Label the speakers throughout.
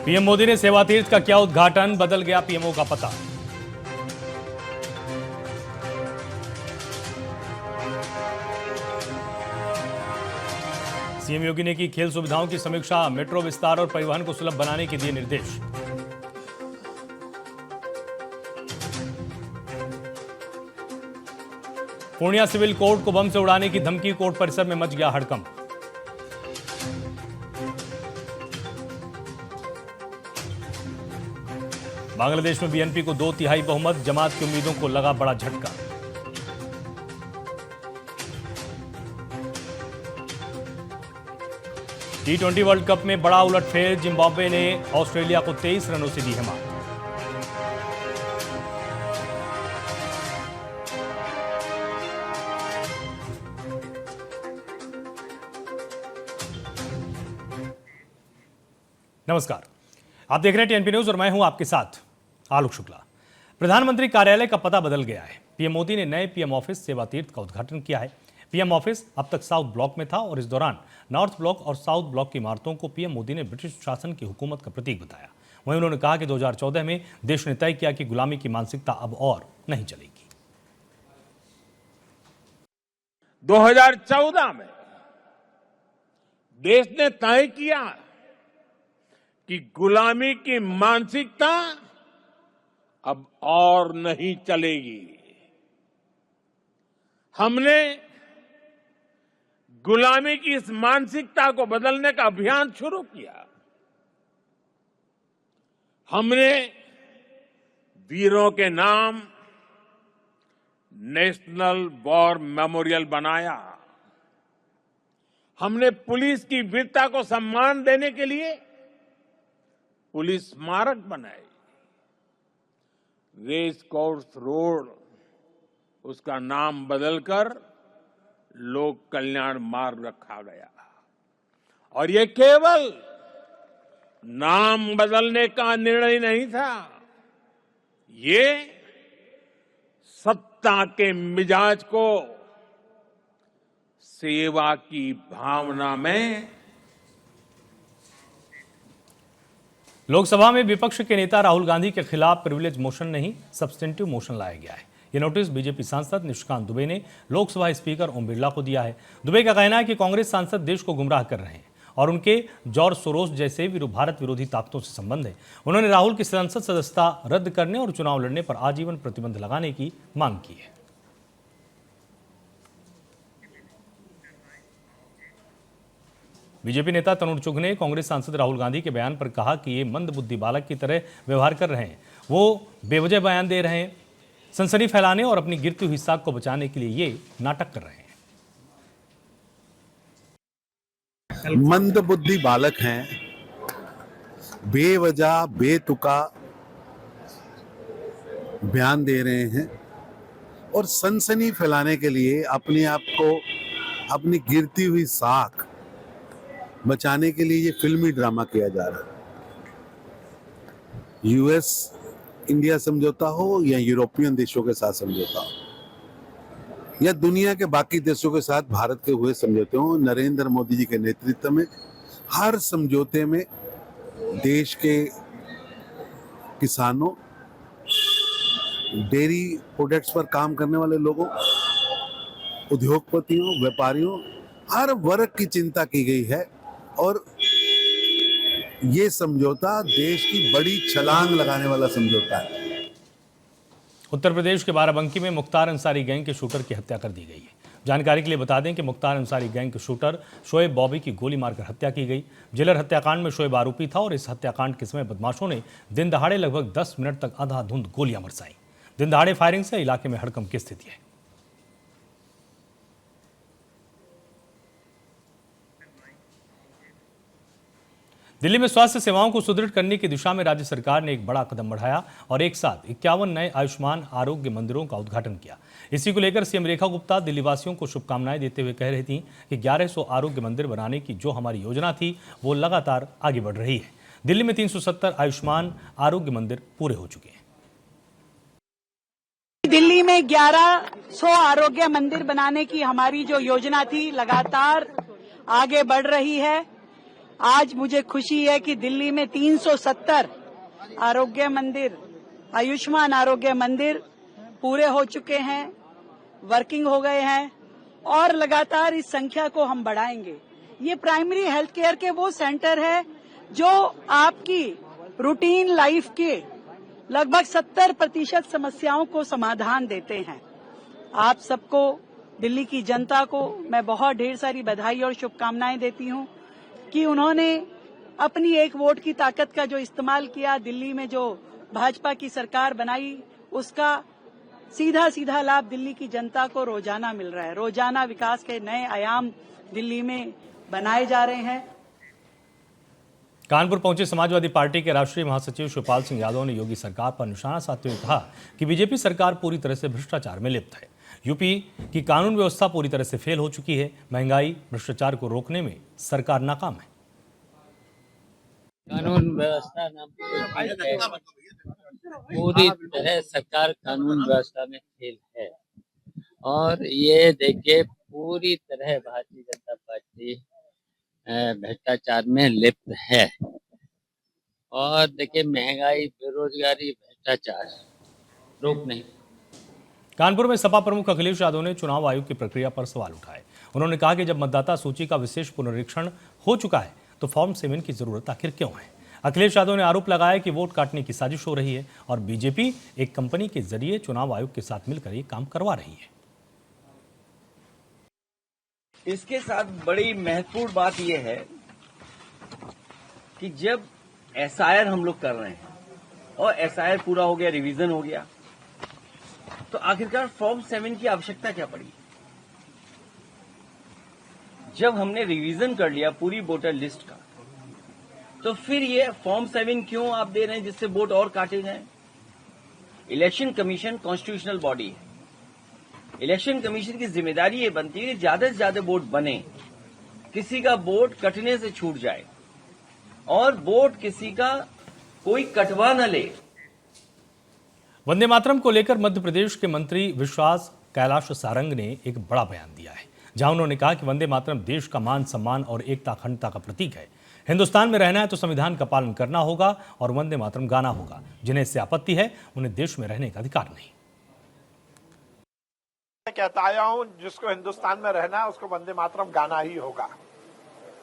Speaker 1: PM Modi ने सेवा तीर्थ का किया उद्घाटन, बदल गया पीएमओ का पता। सीएम योगी ने की खेल सुविधाओं की समीक्षा, मेट्रो विस्तार और परिवहन को सुलभ बनाने के दिए निर्देश। पूर्णिया सिविल कोर्ट को बम से उड़ाने की धमकी, कोर्ट परिसर में मच गया हड़कंप। बांग्लादेश में बीएनपी को 2/3 बहुमत, जमात की उम्मीदों को लगा बड़ा झटका। T20 वर्ल्ड कप में बड़ा उलटफेर, जिम्बाब्वे ने ऑस्ट्रेलिया को 23 रनों से दी है मात। नमस्कार, आप देख रहे हैं टीएनपी न्यूज और मैं हूं आपके साथ आलोक शुक्ला। प्रधानमंत्री कार्यालय का पता बदल गया है। पीएम मोदी ने नए पीएम ऑफिस सेवा तीर्थ का उद्घाटन किया है। पीएम ऑफिस अब तक साउथ ब्लॉक में था और इस दौरान नॉर्थ ब्लॉक और साउथ ब्लॉक की इमारतों को पीएम मोदी ने ब्रिटिश शासन की हुकूमत का प्रतीक बताया। वहीं उन्होंने कहा कि 2014 में देश ने तय किया कि गुलामी की मानसिकता अब और नहीं चलेगी।
Speaker 2: 2014 में देश ने तय किया कि गुलामी की मानसिकता अब और नहीं चलेगी। हमने गुलामी की इस मानसिकता को बदलने का अभियान शुरू किया। हमने वीरों के नाम नेशनल वॉर मेमोरियल बनाया। हमने पुलिस की वीरता को सम्मान देने के लिए पुलिस स्मारक बनाए। रेस कोर्स रोड उसका नाम बदलकर लोक कल्याण मार्ग रखा गया। और ये केवल नाम बदलने का निर्णय नहीं था, ये सत्ता के मिजाज को सेवा की भावना में।
Speaker 1: लोकसभा में विपक्ष के नेता राहुल गांधी के खिलाफ प्रिविलेज मोशन नहीं, सब्सटेंटिव मोशन लाया गया है। ये नोटिस बीजेपी सांसद निशिकांत दुबे ने लोकसभा स्पीकर ओम बिरला को दिया है। दुबे का कहना है कि कांग्रेस सांसद देश को गुमराह कर रहे हैं और उनके जॉर्ज सोरोस जैसे भारत विरोधी ताकतों से संबंध है। उन्होंने राहुल की संसद सदस्यता रद्द करने और चुनाव लड़ने पर आजीवन प्रतिबंध लगाने की मांग की है। बीजेपी नेता तरुण चुघ ने कांग्रेस सांसद राहुल गांधी के बयान पर कहा कि ये मंदबुद्धि बालक की तरह व्यवहार कर रहे हैं। वो बेवजह बयान दे रहे हैं, सनसनी फैलाने और अपनी गिरती हुई साख को बचाने के लिए ये नाटक कर रहे हैं।
Speaker 3: मंदबुद्धि बालक हैं, बेवजह बेतुका बयान दे रहे हैं और सनसनी फैलाने के लिए अपने आप को, अपनी गिरती हुई साख बचाने के लिए ये फिल्मी ड्रामा किया जा रहा है। यूएस इंडिया समझौता हो या यूरोपियन देशों के साथ समझौता हो या दुनिया के बाकी देशों के साथ भारत के हुए समझौते हो, नरेंद्र मोदी जी के नेतृत्व में हर समझौते में देश के किसानों, डेयरी प्रोडक्ट्स पर काम करने वाले लोगों, उद्योगपतियों, व्यापारियों, हर वर्ग की चिंता की गई है। और ये समझौता देश की बड़ी छलांग लगाने वाला समझौता है।
Speaker 1: उत्तर प्रदेश के बाराबंकी में मुख्तार अंसारी गैंग के शूटर की हत्या कर दी गई है। जानकारी के लिए बता दें कि मुख्तार अंसारी गैंग के शूटर शोएब बॉबी की गोली मारकर हत्या की गई। जिलर हत्याकांड में शोएब आरोपी था और इस हत्याकांड के समय बदमाशों ने दिन दहाड़े लगभग 10 मिनट तक अंधाधुंध गोलियां बरसाई। दिन दहाड़े फायरिंग से इलाके में हड़कंप की स्थिति है। दिल्ली में स्वास्थ्य सेवाओं को सुदृढ़ करने की दिशा में राज्य सरकार ने एक बड़ा कदम बढ़ाया और एक साथ 51 नए आयुष्मान आरोग्य मंदिरों का उद्घाटन किया। इसी को लेकर सीएम रेखा गुप्ता दिल्ली वासियों को शुभकामनाएं देते हुए कह रही थीं कि 1100 आरोग्य मंदिर बनाने की जो हमारी योजना थी वो लगातार आगे बढ़ रही है। दिल्ली में 370 आयुष्मान आरोग्य मंदिर पूरे हो चुके हैं।
Speaker 4: दिल्ली में 1100 आरोग्य मंदिर बनाने की हमारी जो योजना थी लगातार आगे बढ़ रही है। आज मुझे खुशी है कि दिल्ली में 370 आरोग्य मंदिर, आयुष्मान आरोग्य मंदिर पूरे हो चुके हैं, वर्किंग हो गए हैं और लगातार इस संख्या को हम बढ़ाएंगे। ये प्राइमरी हेल्थ केयर के वो सेंटर है जो आपकी रूटीन लाइफ के लगभग 70% समस्याओं को समाधान देते हैं। आप सबको, दिल्ली की जनता को मैं बहुत ढेर सारी बधाई और शुभकामनाएं देती हूं कि उन्होंने अपनी एक वोट की ताकत का जो इस्तेमाल किया, दिल्ली में जो भाजपा की सरकार बनाई, उसका सीधा सीधा लाभ दिल्ली की जनता को रोजाना मिल रहा है। रोजाना विकास के नए आयाम दिल्ली में बनाए जा रहे हैं।
Speaker 1: कानपुर पहुंचे समाजवादी पार्टी के राष्ट्रीय महासचिव शिवपाल सिंह यादव ने योगी सरकार पर निशाना साधते हुए कहा कि बीजेपी सरकार पूरी तरह से भ्रष्टाचार में लिप्त है। यूपी की कानून व्यवस्था पूरी तरह से फेल हो चुकी है। महंगाई, भ्रष्टाचार को रोकने में सरकार नाकाम है।
Speaker 5: कानून व्यवस्था नाम की कोई चीज है, पूरी तरह सरकार कानून व्यवस्था में फेल है। और ये देखिए, पूरी तरह भारतीय जनता पार्टी भ्रष्टाचार में लिप्त है। और देखिए, महंगाई, बेरोजगारी, भ्रष्टाचार रोक नहीं।
Speaker 1: कानपुर में सपा प्रमुख अखिलेश यादव ने चुनाव आयोग की प्रक्रिया पर सवाल उठाए। उन्होंने कहा कि जब मतदाता सूची का विशेष पुनरीक्षण हो चुका है तो फॉर्म 7 की जरूरत आखिर क्यों है। अखिलेश यादव ने आरोप लगाया कि वोट काटने की साजिश हो रही है और बीजेपी एक कंपनी के जरिए चुनाव आयोग के साथ मिलकर ये काम करवा रही है।
Speaker 6: इसके साथ बड़ी महत्वपूर्ण बात यह है कि जब एसआईआर हम लोग कर रहे हैं और एसआईआर पूरा हो गया, रिवीजन हो गया, तो आखिरकार फॉर्म 7 की आवश्यकता क्या पड़ी। जब हमने रिवीजन कर लिया पूरी वोटर लिस्ट का, तो फिर ये फॉर्म 7 क्यों आप दे रहे हैं जिससे वोट और काटे जाएं। इलेक्शन कमीशन कॉन्स्टिट्यूशनल बॉडी है। इलेक्शन कमीशन की जिम्मेदारी ये बनती है कि ज्यादा से ज्यादा वोट बने, किसी का वोट कटने से छूट जाए और वोट किसी का कोई कटवा न ले।
Speaker 1: वंदे मातरम को लेकर मध्य प्रदेश के मंत्री विश्वास कैलाश सारंग ने एक बड़ा बयान दिया है, जहां उन्होंने कहा कि वंदे मातरम देश का मान सम्मान और एकता अखंडता का प्रतीक है। हिंदुस्तान में रहना है तो संविधान का पालन करना होगा और वंदे मातरम गाना होगा। जिन्हें इससे आपत्ति है उन्हें देश में रहने का अधिकार नहीं।
Speaker 7: मैं कहता आया हूं, जिसको हिंदुस्तान में रहना है उसको वंदे मातरम गाना ही होगा।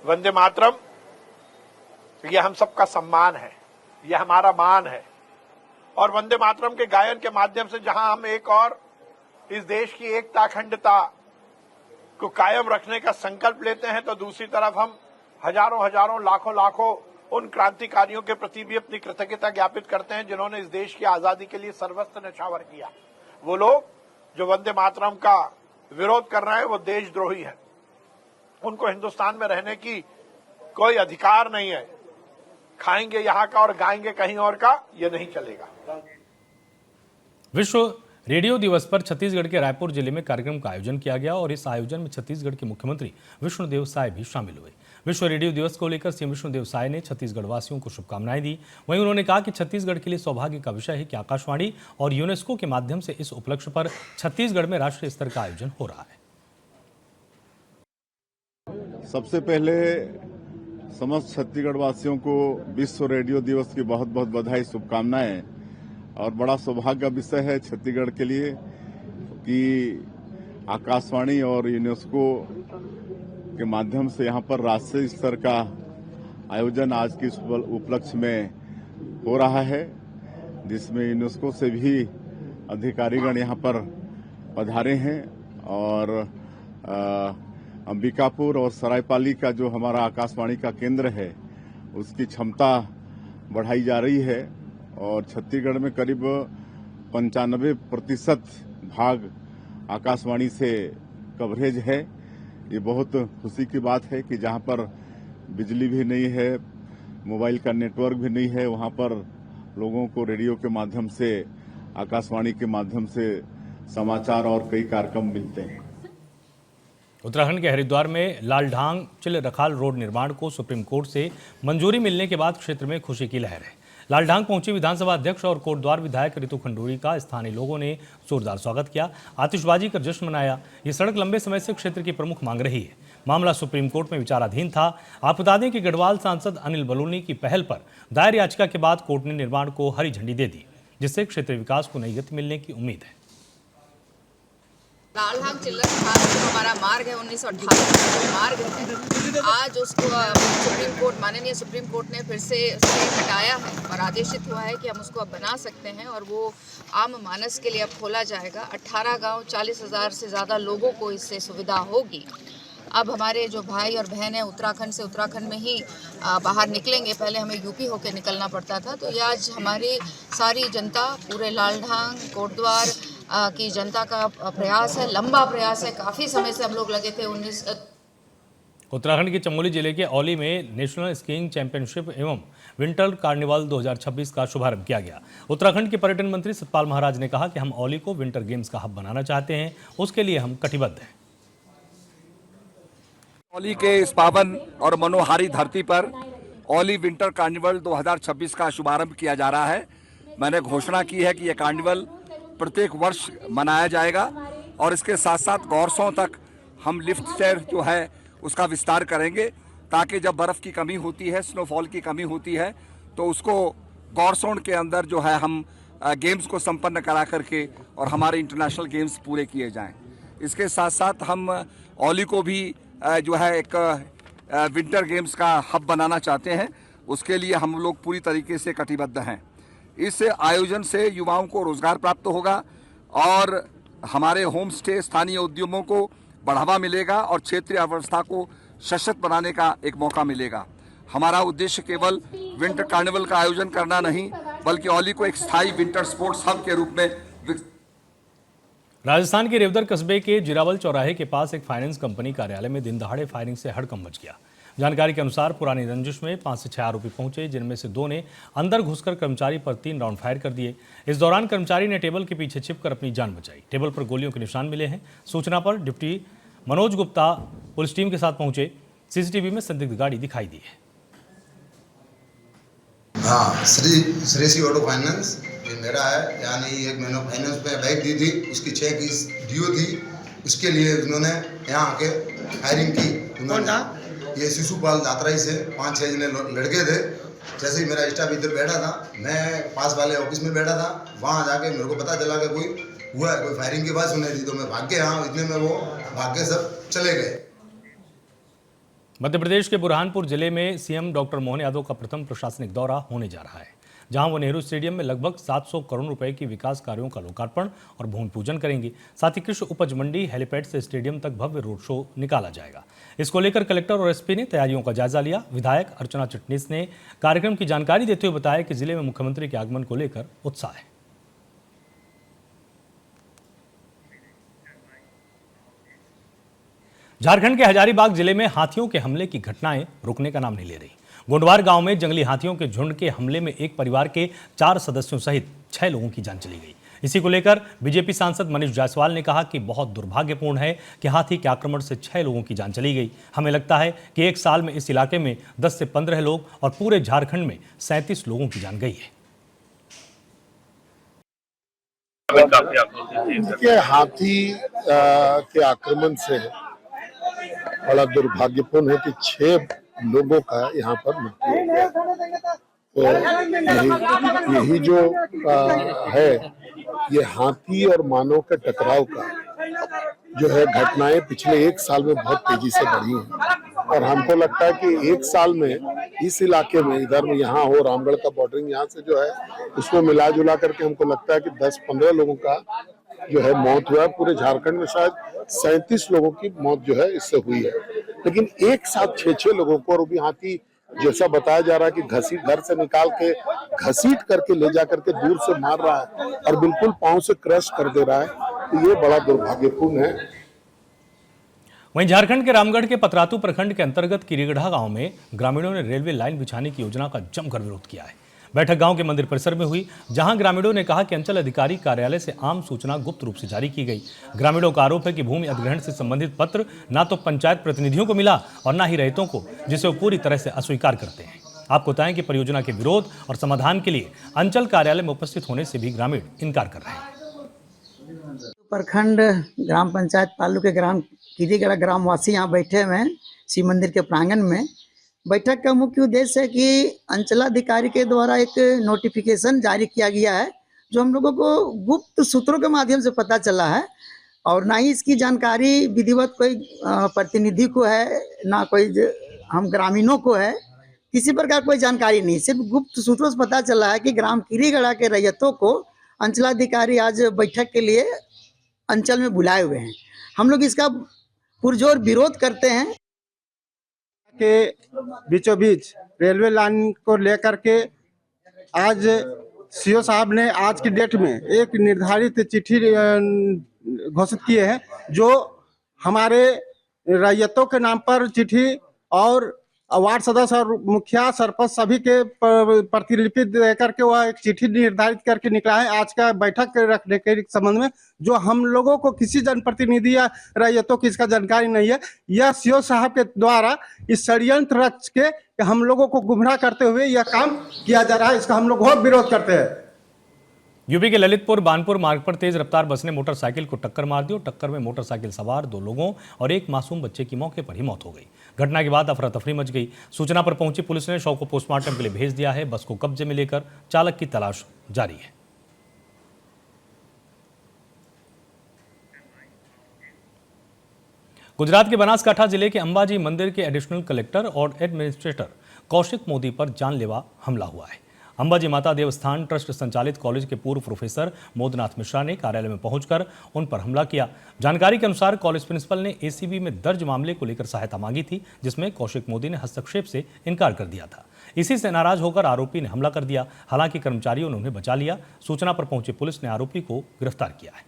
Speaker 7: वंदे मातरम यह हम सबका सम्मान है, यह हमारा मान है। और वंदे मातरम के गायन के माध्यम से जहां हम एक और इस देश की एकता अखंडता को कायम रखने का संकल्प लेते हैं, तो दूसरी तरफ हम हजारों हजारों लाखों लाखों उन क्रांतिकारियों के प्रति भी अपनी कृतज्ञता ज्ञापित करते हैं जिन्होंने इस देश की आजादी के लिए सर्वस्व न्यौछावर किया। वो लोग जो वंदे मातरम का विरोध कर रहे हैं वो देशद्रोही है। उनको हिंदुस्तान में रहने की कोई अधिकार नहीं है। खाएंगे यहाँ का और गाएंगे कहीं और का, ये नहीं चलेगा।
Speaker 1: विश्व रेडियो दिवस पर छत्तीसगढ़ के रायपुर जिले में कार्यक्रम का आयोजन किया गया और इस आयोजन में छत्तीसगढ़ के मुख्यमंत्री विष्णुदेव साय भी शामिल हुए। विश्व रेडियो दिवस को लेकर सीएम विष्णुदेव साय ने छत्तीसगढ़ वासियों को शुभकामनाएं दी। वहीं उन्होंने कहा कि छत्तीसगढ़ के लिए सौभाग्य का विषय है कि आकाशवाणी और यूनेस्को के माध्यम से इस उपलक्ष्य पर छत्तीसगढ़ में राष्ट्रीय स्तर का आयोजन हो रहा है।
Speaker 8: सबसे पहले समस्त छत्तीसगढ़ वासियों को विश्व रेडियो दिवस की बहुत बहुत बधाई, शुभकामनाएं। और बड़ा सौभाग्य का विषय है छत्तीसगढ़ के लिए कि आकाशवाणी और यूनेस्को के माध्यम से यहाँ पर राष्ट्रीय स्तर का आयोजन आज के उपलक्ष्य में हो रहा है, जिसमें यूनेस्को से भी अधिकारीगण यहाँ पर पधारे हैं। और अंबिकापुर और सरायपाली का जो हमारा आकाशवाणी का केंद्र है उसकी क्षमता बढ़ाई जा रही है और छत्तीसगढ़ में करीब 95% भाग आकाशवाणी से कवरेज है। ये बहुत खुशी की बात है कि जहां पर बिजली भी नहीं है, मोबाइल का नेटवर्क भी नहीं है, वहां पर लोगों को रेडियो के माध्यम से, आकाशवाणी के माध्यम से समाचार और कई कार्यक्रम मिलते हैं।
Speaker 1: उत्तराखंड के हरिद्वार में लालढांग चिल रखाल रोड निर्माण को सुप्रीम कोर्ट से मंजूरी मिलने के बाद क्षेत्र में खुशी की लहर है। लालढांग पहुंची विधानसभा अध्यक्ष और कोटद्वार विधायक रितु खंडूरी का स्थानीय लोगों ने जोरदार स्वागत किया, आतिशबाजी कर जश्न मनाया। ये सड़क लंबे समय से क्षेत्र की प्रमुख मांग रही है। मामला सुप्रीम कोर्ट में विचाराधीन था। आप बता दें कि गढ़वाल सांसद अनिल बलूनी की पहल पर दायर याचिका के बाद कोर्ट ने निर्माण को हरी झंडी दे दी, जिससे क्षेत्रीय विकास को नई गति मिलने की उम्मीद है।
Speaker 9: लालहांग चिल्लर खास जो हमारा मार्ग है 1958 का मार्ग है, आज उसको सुप्रीम कोर्ट, माननीय सुप्रीम कोर्ट ने फिर से स्टे हटाया है और आदेशित हुआ है कि हम उसको अब बना सकते हैं और वो आम मानस के लिए अब खोला जाएगा। 18 गांव 40,000 से ज़्यादा लोगों को इससे सुविधा होगी। अब हमारे जो भाई और बहन हैं उत्तराखंड से, उत्तराखंड में ही बाहर निकलेंगे, पहले हमें यूपी होके निकलना पड़ता था। तो ये आज हमारी सारी जनता, पूरे लालढांग कोटद्वार की जनता का प्रयास है, लंबा प्रयास है, काफ़ी समय से हम लोग लगे थे।
Speaker 1: उत्तराखंड के चमोली जिले के औली में नेशनल स्कीइंग चैंपियनशिप एवं विंटर कार्निवाल 2026 का शुभारंभ किया गया। उत्तराखंड के पर्यटन मंत्री सतपाल महाराज ने कहा कि हम औली को विंटर गेम्स का हब बनाना चाहते हैं, उसके लिए हम कटिबद्ध हैं।
Speaker 10: औली के इस पावन और मनोहारी धरती पर औली विंटर कार्निवल 2026 का शुभारंभ किया जा रहा है। मैंने घोषणा की है कि यह कार्निवल प्रत्येक वर्ष मनाया जाएगा और इसके साथ साथ गौरसों तक हम लिफ्ट चेयर जो है उसका विस्तार करेंगे, ताकि जब बर्फ़ की कमी होती है, स्नोफॉल की कमी होती है, तो उसको गौरसोन के अंदर जो है हम गेम्स को संपन्न करा करके और हमारे इंटरनेशनल गेम्स पूरे किए जाएं। इसके साथ साथ हम औली को भी जो है एक विंटर गेम्स का हब बनाना चाहते हैं, उसके लिए हम लोग पूरी तरीके से कटिबद्ध हैं। इस आयोजन से युवाओं को रोजगार प्राप्त होगा और हमारे होम स्टे स्थानीय उद्यमों को बढ़ावा मिलेगा और क्षेत्रीय अर्थव्यवस्था को सशक्त बनाने का एक मौका मिलेगा। हमारा उद्देश्य केवल विंटर कार्निवल का आयोजन करना नहीं, बल्कि औली को एक स्थायी विंटर स्पोर्ट्स हब के रूप में।
Speaker 1: राजस्थान के रेवदर कस्बे के जिरावल चौराहे के पास एक फाइनेंस कंपनी कार्यालय में दिन दहाड़े फायरिंग से हड़कंप मच गया। जानकारी के अनुसार पुरानी रंजिश में 5 से 6 आरोपी पहुंचे, जिनमें से 2 ने अंदर घुसकर कर्मचारी पर 3 राउंड फायर कर दिए। इस दौरान कर्मचारी ने टेबल के पीछे छिपकर अपनी जान बचाई। टेबल पर गोलियों के निशान मिले हैं। सूचना पर deputy Manoj Gupta police team के साथ पहुंचे। सीसीटीवी में संदिग्ध गाड़ी दिखाई दी है।
Speaker 11: हाँ, श्री ऑटो फाइनेंस ये मेरा है, यानी एक मैंने फाइनेंस पे बाइक दी थी, उसकी 6 की ड्यू थी, उसके लिए उन्होंने यहाँ आके फायरिंग की। उन्होंने ये शिशुपाल दातराई से 5-6 जने लड़के थे। जैसे ही मेरा स्टाफ इधर बैठा था, मैं पास वाले ऑफिस में बैठा था, वहाँ जाके मेरे को पता चला कि कोई हुआ है, कोई फायरिंग की बात सुनाई दी, तो मैं भाग के यहाँ, इतने में वो भाग के सब चले गए।
Speaker 1: मध्य प्रदेश के बुरहानपुर जिले में सीएम डॉक्टर मोहन यादव का प्रथम प्रशासनिक दौरा होने जा रहा है, जहां वो नेहरू स्टेडियम में लगभग 700 करोड़ रुपए की विकास कार्यों का लोकार्पण और भूमि पूजन करेंगे। साथ ही कृषि उपज मंडी हेलीपैड से स्टेडियम तक भव्य रोड शो निकाला जाएगा। इसको लेकर कलेक्टर और एसपी ने तैयारियों का जायजा लिया। विधायक अर्चना चिटनीस ने कार्यक्रम की जानकारी देते हुए बताया कि जिले में मुख्यमंत्री के आगमन को लेकर उत्साह है। झारखंड के हजारीबाग जिले में हाथियों के हमले की घटनाएं रुकने का नाम नहीं ले रही। गोंडवार गांव में जंगली हाथियों के झुंड के हमले में एक परिवार के 4 सदस्यों सहित 6 लोगों की जान चली गई। इसी को लेकर बीजेपी सांसद मनीष जायसवाल ने कहा कि बहुत दुर्भाग्यपूर्ण है कि हाथी के आक्रमण से 6 लोगों की जान चली गई। हमें लगता है कि एक साल में इस इलाके में 10 से 15 लोग और पूरे झारखंड में 37 लोगों की जान गई है।
Speaker 12: हाथी के आक्रमण से बड़ा दुर्भाग्यपूर्ण है कि 6 लोगों का यहाँ पर मृत्यु हो गया। तो यही जो है, ये हाथी और मानव के टकराव का जो है घटनाएं पिछले 1 साल में बहुत तेजी से बढ़ी हैं और हमको लगता है कि 1 साल में इस इलाके में, इधर यहाँ हो रामगढ़ का बॉर्डरिंग यहाँ से जो है उसमें मिला जुला करके हमको लगता है कि 10-15 लोगों का जो है मौत हुआ है। पूरे झारखंड में शायद 37 लोगों की मौत जो है इससे हुई है, लेकिन एक साथ 6 लोगों को, और भी हाथी जैसा बताया जा रहा है कि घर से निकाल के घसीट करके ले जा करके दूर से मार रहा है और बिल्कुल पांव से क्रश कर दे रहा है, तो ये बड़ा दुर्भाग्यपूर्ण है।
Speaker 1: वहीं झारखंड के रामगढ़ के पतरातू प्रखंड के अंतर्गत किरीगढ़ा गांव में ग्रामीणों ने रेलवे लाइन बिछाने की योजना का जमकर विरोध किया है। बैठक गांव के मंदिर परिसर में हुई, जहां ग्रामीणों ने कहा कि अंचल अधिकारी कार्यालय से आम सूचना गुप्त रूप से जारी की गई। ग्रामीणों का आरोप है कि भूमि अधिग्रहण से संबंधित पत्र ना तो पंचायत प्रतिनिधियों को मिला और ना ही रैयतों को, जिसे वो पूरी तरह से अस्वीकार करते हैं। आपको बताएं कि परियोजना के विरोध और समाधान के लिए अंचल कार्यालय में उपस्थित होने से भी ग्रामीण इनकार कर रहे हैं।
Speaker 13: प्रखंड ग्राम पंचायत पालू के ग्राम कीरीगढ़ ग्रामवासी यहाँ बैठे हुए हैं शिव मंदिर के प्रांगण में। बैठक का मुख्य उद्देश्य है कि अंचलाधिकारी के द्वारा एक नोटिफिकेशन जारी किया गया है, जो हम लोगों को गुप्त सूत्रों के माध्यम से पता चला है, और ना ही इसकी जानकारी विधिवत कोई प्रतिनिधि को है, ना कोई हम ग्रामीणों को है, किसी प्रकार कोई जानकारी नहीं। सिर्फ गुप्त सूत्रों से पता चला है कि ग्राम कीरीगढ़ के रैयतों को अंचलाधिकारी आज बैठक के लिए अंचल में बुलाए हुए हैं। हम लोग इसका पुरजोर विरोध करते हैं।
Speaker 14: के बीचों बीच रेलवे लाइन को लेकर के आज सीओ साहब ने आज की डेट में एक निर्धारित चिट्ठी घोषित किए हैं, जो हमारे रैयतों के नाम पर चिट्ठी और वार्ड सदस्य और मुखिया सरपंच सभी के प्रतिलिपि देकर के वह एक चिट्ठी निर्धारित करके निकला है आज का बैठक रखने के संबंध में, जो हम लोगों को किसी जनप्रतिनिधि या रैयतों की इसका जानकारी नहीं है। यह सीओ साहब के द्वारा इस षड्यंत्र रच के हम लोगों को गुमराह करते हुए यह काम किया जा रहा है, इसका हम लोग बहुत विरोध करते हैं।
Speaker 1: यूपी के ललितपुर बानपुर मार्ग पर तेज रफ्तार बस ने मोटरसाइकिल को टक्कर मार दी और टक्कर में मोटरसाइकिल सवार 2 लोगों और एक मासूम बच्चे की मौके पर ही मौत हो गई। घटना के बाद अफरा तफरी मच गई। सूचना पर पहुंची पुलिस ने शव को पोस्टमार्टम के लिए भेज दिया है। बस को कब्जे में लेकर चालक की तलाश जारी है। गुजरात के बनासकांठा जिले के अंबाजी मंदिर के एडिशनल कलेक्टर और एडमिनिस्ट्रेटर कौशिक मोदी पर जानलेवा हमला हुआ है। अंबाजी माता देवस्थान ट्रस्ट संचालित कॉलेज के पूर्व प्रोफेसर मोदनाथ मिश्रा ने कार्यालय में पहुंचकर उन पर हमला किया। जानकारी के अनुसार कॉलेज प्रिंसिपल ने एसीबी में दर्ज मामले को लेकर सहायता मांगी थी, जिसमें कौशिक मोदी ने हस्तक्षेप से इनकार कर दिया था। इसी से नाराज होकर आरोपी ने हमला कर दिया। हालांकि कर्मचारियों ने उन्हें बचा लिया। सूचना पर पहुंची पुलिस ने आरोपी को गिरफ्तार किया है।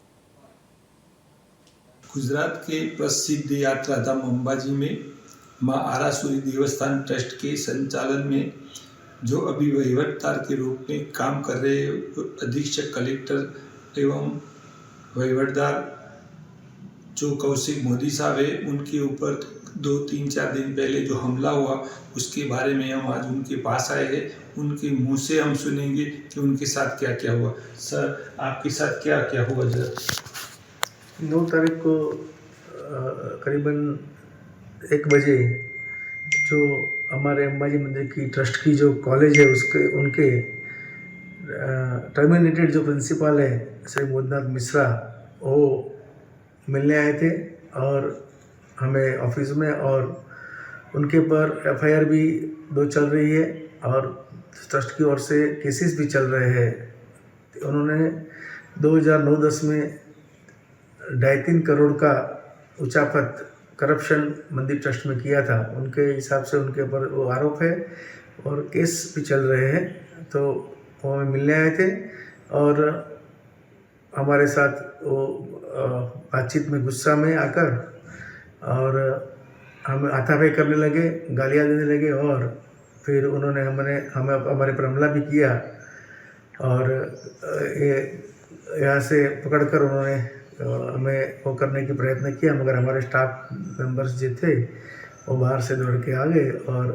Speaker 15: गुजरात के प्रसिद्ध यात्रा धाम अंबाजी में मां आरासुरी देवस्थान ट्रस्ट के संचालन में जो अभी वहीवटदार के रूप में काम कर रहे अधीक्षक कलेक्टर एवं वहीवटदार जो कौशिक मोदी साहब है, उनके ऊपर 2-3-4 दिन पहले जो हमला हुआ उसके बारे में हम आज उनके पास आए हैं। उनके मुंह से हम सुनेंगे कि उनके साथ क्या क्या हुआ। सर, आपके साथ क्या क्या हुआ जरा?
Speaker 16: 9 तारीख को करीबन 1 बजे जो हमारे अंबाजी मंदिर की ट्रस्ट की जो कॉलेज है उनके टर्मिनेटेड जो प्रिंसिपल है श्री मोदनाथ मिश्रा, वो मिलने आए थे और हमें ऑफिस में, और उनके पर एफआईआर भी 2 चल रही है और ट्रस्ट की ओर से केसेस भी चल रहे हैं। उन्होंने 2009-10 में 2.5 करोड़ का उचापत करप्शन मंदिर ट्रस्ट में किया था। उनके हिसाब से उनके ऊपर वो आरोप है और केस भी चल रहे हैं। तो वो हमें मिलने आए थे और हमारे साथ वो बातचीत में गुस्सा में आकर और हमें हाथापाई करने लगे, गालियाँ देने लगे, और फिर उन्होंने हमारे पर हमला भी किया। और यहाँ से पकड़कर उन्होंने हमें वो करने की प्रयत्न किया, मगर हमारे स्टाफ मेंबर्स जो थे वो बाहर से दौड़ के आ गए और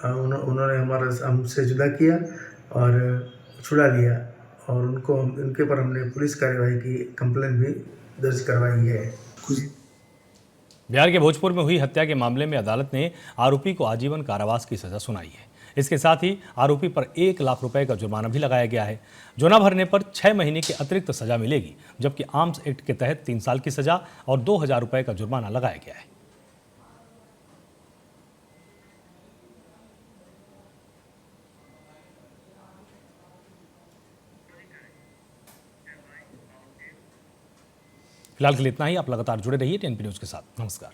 Speaker 16: उन्होंने हमसे जुदा किया और छुड़ा लिया, और उनके पर हमने पुलिस कार्यवाही की कंप्लेंट भी दर्ज करवाई है।
Speaker 1: बिहार के भोजपुर में हुई हत्या के मामले में अदालत ने आरोपी को आजीवन कारावास की सजा सुनाई है। इसके साथ ही आरोपी पर 1 लाख रुपए का जुर्माना भी लगाया गया है। जुर्माना भरने पर 6 महीने की अतिरिक्त सजा मिलेगी, जबकि आर्म्स एक्ट के तहत 3 साल की सजा और 2000 रुपए का जुर्माना लगाया गया है। फिलहाल के लिए इतना ही। आप लगातार जुड़े रहिए टीएनपी न्यूज के साथ। नमस्कार।